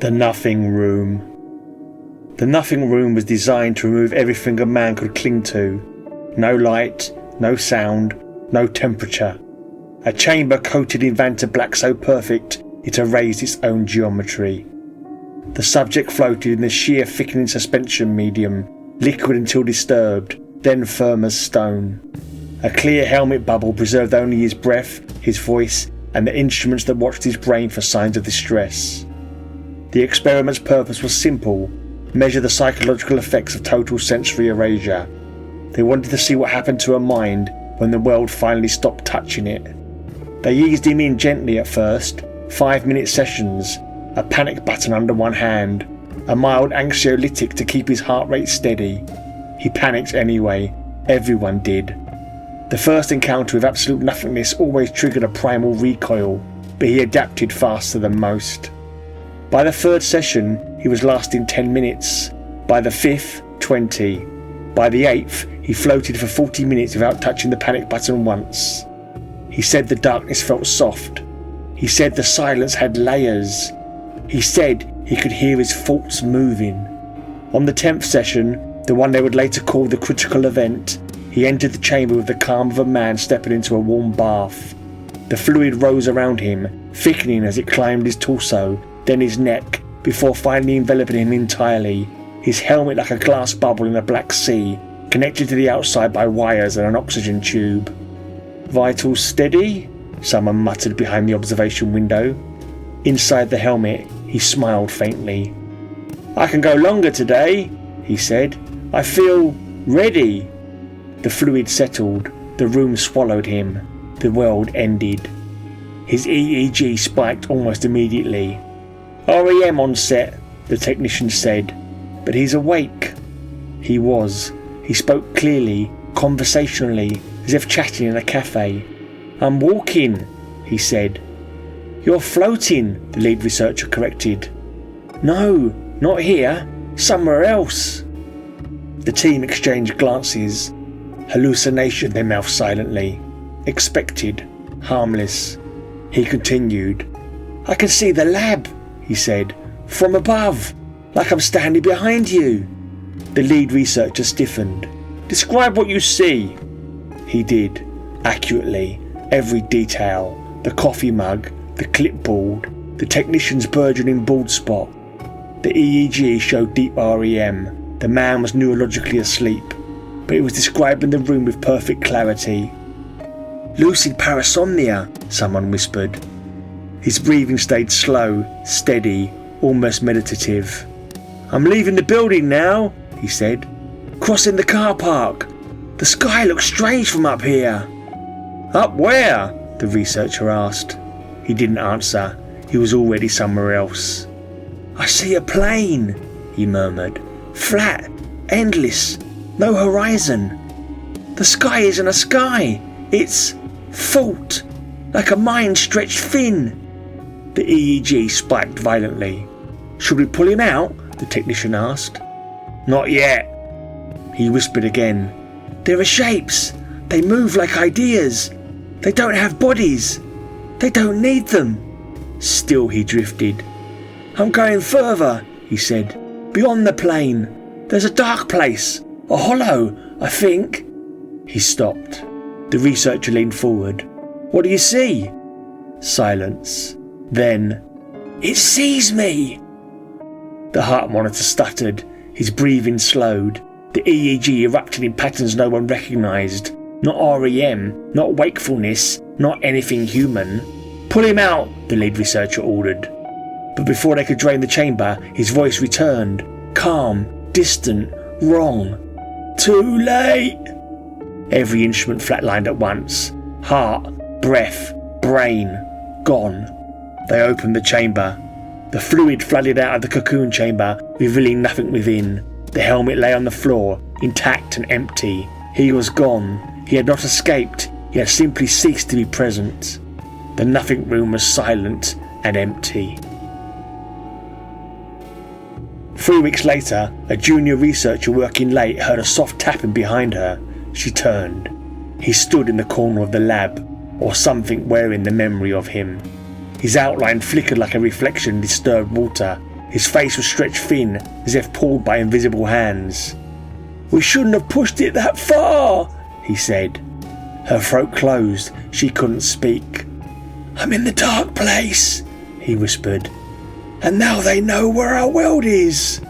The Nothing Room. The Nothing Room was designed to remove everything a man could cling to. No light, no sound, no temperature. A chamber coated in vantablack so perfect it erased its own geometry. The subject floated in the shear thickening suspension medium, liquid until disturbed, then firm as stone. A clear helmet bubble preserved only his breath, his voice, and the instruments that watched his brain for signs of distress. The experiment's purpose was simple: measure the psychological effects of total sensory erasure. They wanted to see what happened to her mind when the world finally stopped touching it. They eased him in gently at first, 5-minute sessions, a panic button under one hand, a mild anxiolytic to keep his heart rate steady. He panicked anyway, everyone did. The first encounter with absolute nothingness always triggered a primal recoil, but he adapted faster than most. By the 3rd session, he was lasting 10 minutes. By the 5th, 20. By the 8th, he floated for 40 minutes without touching the panic button once. He said the darkness felt soft. He said the silence had layers. He said he could hear his thoughts moving. On the 10th session, the one they would later call the critical event, he entered the chamber with the calm of a man stepping into a warm bath. The fluid rose around him, thickening as it climbed his torso, then his neck, before finally enveloping him entirely, his helmet like a glass bubble in a black sea, connected to the outside by wires and an oxygen tube. "Vitals steady?" someone muttered behind the observation window. Inside the helmet, he smiled faintly. "I can go longer today," he said. "I feel ready." The fluid settled, the room swallowed him, the world ended. His EEG spiked almost immediately. "REM on set," the technician said, "but he's awake." He was. He spoke clearly, conversationally, as if chatting in a cafe. "I'm walking," he said. "You're floating," the lead researcher corrected. "No, not here. Somewhere else." The team exchanged glances. Hallucination, they mouthed silently. Expected. Harmless. He continued. "I can see the lab," he said. "From above. Like I'm standing behind you." The lead researcher stiffened. "Describe what you see." He did. Accurately. Every detail. The coffee mug. The clipboard. The technician's burgeoning bald spot. The EEG showed deep REM. The man was neurologically asleep, but it was describing the room with perfect clarity. "Lucid parasomnia," someone whispered. His breathing stayed slow, steady, almost meditative. "I'm leaving the building now," he said. "Crossing the car park. The sky looks strange from up here." "Up where?" the researcher asked. He didn't answer. He was already somewhere else. "I see a plane," he murmured. "Flat, endless, no horizon. The sky isn't a sky. It's fault, like a mind stretched thin." The EEG spiked violently. "Should we pull him out?" the technician asked. "Not yet." He whispered again. "There are shapes. They move like ideas. They don't have bodies. They don't need them." Still he drifted. "I'm going further," he said. "Beyond the plane. There's a dark place. A hollow, I think." He stopped. The researcher leaned forward. "What do you see?" Silence. Then, "It sees me!" The heart monitor stuttered. His breathing slowed. The EEG erupted in patterns no one recognised. Not REM, not wakefulness, not anything human. "Pull him out," the lead researcher ordered. But before they could drain the chamber, his voice returned. Calm, distant, wrong. "Too late!" Every instrument flatlined at once. Heart, breath, brain, gone. They opened the chamber. The fluid flooded out of the cocoon chamber, revealing nothing within. The helmet lay on the floor, intact and empty. He was gone. He had not escaped. He had simply ceased to be present. The nothing room was silent and empty. 3 weeks later, a junior researcher working late heard a soft tapping behind her. She turned. He stood in the corner of the lab, or something wearing the memory of him. His outline flickered like a reflection in disturbed water. His face was stretched thin, as if pulled by invisible hands. "We shouldn't have pushed it that far," he said. Her throat closed, she couldn't speak. "I'm in the dark place," he whispered. "And now they know where our world is."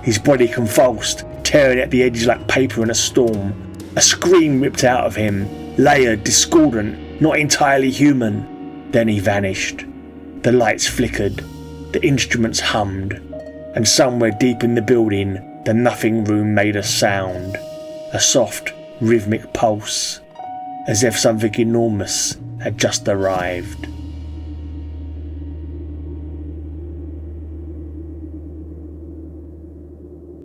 His body convulsed, tearing at the edges like paper in a storm. A scream ripped out of him, layered, discordant, not entirely human. Then he vanished. The lights flickered, the instruments hummed, and somewhere deep in the building, the nothing room made a sound. A soft, rhythmic pulse, as if something enormous had just arrived.